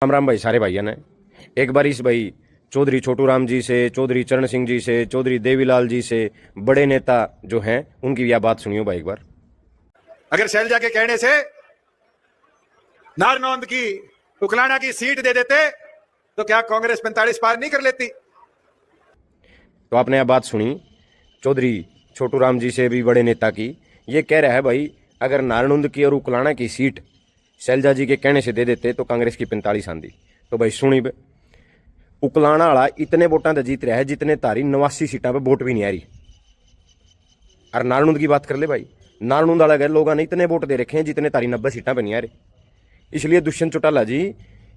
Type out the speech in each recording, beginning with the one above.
राम राम भाई सारे भाइयों ने। एक बार इस भाई चौधरी छोटू राम जी से, चौधरी चरण सिंह जी से, चौधरी देवीलाल जी से, बड़े नेता जो हैं उनकी यह बात सुनियो भाई एक बार। अगर शैलजा के कहने से नारनौंद की उकलाना की सीट दे देते तो क्या कांग्रेस 45 पार नहीं कर लेती? तो आपने यह बात सुनी चौधरी छोटू राम जी से भी बड़े नेता की। ये कह रहा है भाई अगर नारनौंद की और उकलाना की सीट शैलजा जी के कहने से दे देते तो कांग्रेस की 45 आंदी। तो भाई सुनी बे, उकलाना वाला इतने वोटां से जीत रहा है जितने तारी 89 सीटा पे वोट भी नहीं आ रही। और नारनौंद की बात कर ले भाई, नारनौंद वाला लोगों ने इतने वोट दे रखे हैं जितने तारी 90 सीटा पे नहीं आ रही। इसलिए दुष्यंत चौटाला जी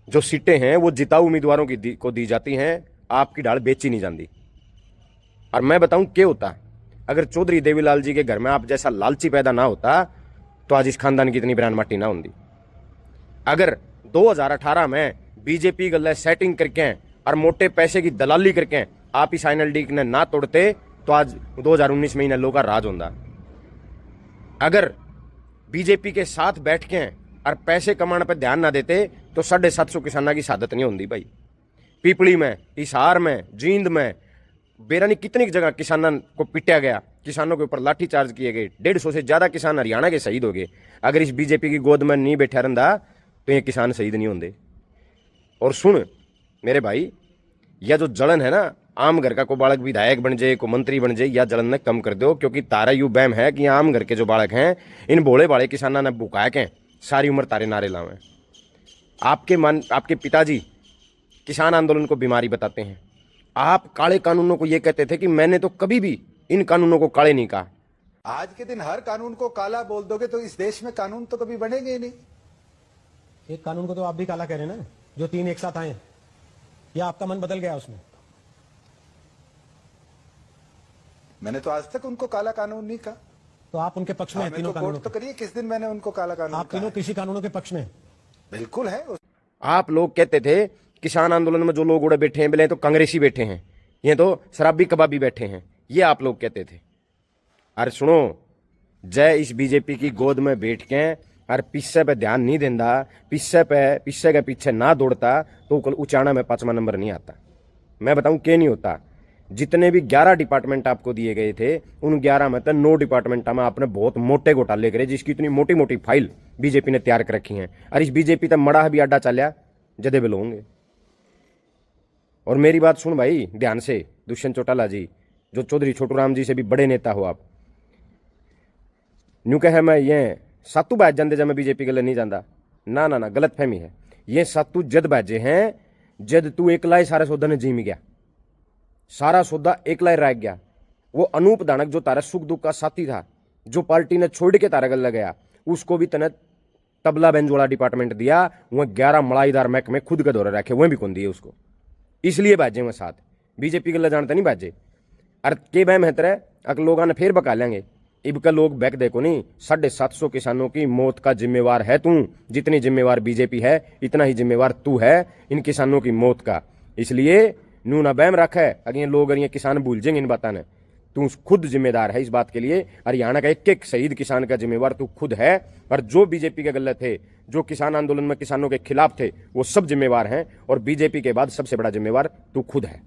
जो सीटें हैं वो जिताऊ उम्मीदवारों को दी जाती हैं, आपकी ढाल बेची नहीं जाती। और मैं बताऊं क्या होता अगर चौधरी देवीलाल जी के घर में आप जैसा लालची पैदा ना होता तो आज इस खानदान की इतनी बयान माटी ना होती। अगर 2018 में बीजेपी गले सेटिंग करके और मोटे पैसे की दलाली करके आप इस आईएनएलडी ने ना तोड़ते तो आज 2019 में इन लोगों का राज होता। अगर बीजेपी के साथ बैठ के और पैसे कमाने पर ध्यान ना देते तो 750 किसानों की शहादत नहीं होती भाई। पीपली में, हिसार में, जींद में, बेरानी कितनी जगह किसानों को पिटा गया, किसानों के ऊपर लाठीचार्ज किए गए, 150 से ज्यादा किसान हरियाणा के शहीद हो गए। अगर इस बीजेपी की गोद में नहीं बैठा रहा तो ये किसान शहीद नहीं होंगे। और सुन मेरे भाई, यह जो जलन है ना, आम घर का को बालक विधायक बन जाए, को मंत्री बन जाए, या जलन ने कम कर दो। क्योंकि तारा यू बैम है कि आम घर के जो बालक हैं इन भोले भाले किसानों ने बुकाया के सारी उम्र तारे नारे लावे। आपके पिताजी किसान आंदोलन को बीमारी बताते हैं। आप काले कानूनों को ये कहते थे कि मैंने तो कभी भी इन कानूनों को काले नहीं कहा। आज के दिन हर कानून को काला बोल दोगे तो इस देश में कानून तो कभी बनेंगे ही नहीं। एक कानून को तो आप भी काला कह रहे हैं ना, जो 3 एक साथ आए, या आपका मन बदल गया उसमें? मैंने तो आज तक उनको काला कानून नहीं कहा। तो आप उनके पक्ष में हैं तीनों कानूनों तो करिए, किस दिन मैंने उनको काला कानून आप तीनों कृषि कानूनों के पक्ष में? बिल्कुल है। आप लोग कहते थे किसान आंदोलन में जो लोग उड़े बैठे हैं बोले तो कांग्रेसी बैठे हैं, ये तो शराबी कबाबी बैठे हैं, ये आप लोग कहते थे। अरे सुनो, जय इस बीजेपी की गोद में बैठ के और पिस्से पे ध्यान नहीं देता, पिस्से के पीछे ना दौड़ता तो उचाना में 5वां नंबर नहीं आता। मैं बताऊं क्या नहीं होता। जितने भी 11 डिपार्टमेंट आपको दिए गए थे उन 11 में तो 9 डिपार्टमेंट में आपने बहुत मोटे घोटाले करे, जिसकी इतनी मोटी मोटी फाइल बीजेपी ने तैयार कर रखी है। और इस बीजेपी तक मड़ा भी अड्डा चलिया जदे बिल होंगे। और मेरी बात सुन भाई ध्यान से, दुष्यंत चौटाला जी जो चौधरी छोटू राम जी से भी बड़े नेता हो आप, न्यू कहे मैं ये सातू बैज जाते जब मैं बीजेपी के लिए नहीं जाता, ना ना ना, गलत फहमी है। ये सातू जद बैजे हैं जद तू एकला ही सारे सौदा ने जीम गया, सारा सौदा एकला ही रह गया। वो अनूप दानक जो तारा सुख दुख का साथी था, जो पार्टी ने छोड़ के तारा गल गया, उसको भी तने तबला बेंजोड़ा डिपार्टमेंट दिया। वह 11 मलाईदार महकमे खुद के दौरे रखे, वह भी कौन दिए उसको। इसलिए बाजे वह साथ बीजेपी के लिए जानते नहीं बाजे। अरे के बहम है तरह अगर लोगों ने फिर बका लेंगे। इब का लोग बैक देखो नहीं, 750 किसानों की मौत का जिम्मेवार है तू। जितनी जिम्मेवार बीजेपी है इतना ही जिम्मेवार तू है इन किसानों की मौत का। इसलिए नू ना बैम रखा है, अगर ये लोग ये किसान भूल जाएंगे इन बातों ने। तू खुद जिम्मेदार है इस बात के लिए। हरियाणा का एक एक शहीद किसान का जिम्मेवार तू खुद है। और जो बीजेपी के गलत थे, जो किसान आंदोलन में किसानों के खिलाफ थे, वो सब जिम्मेवार हैं। और बीजेपी के बाद सबसे बड़ा जिम्मेवार तू खुद है।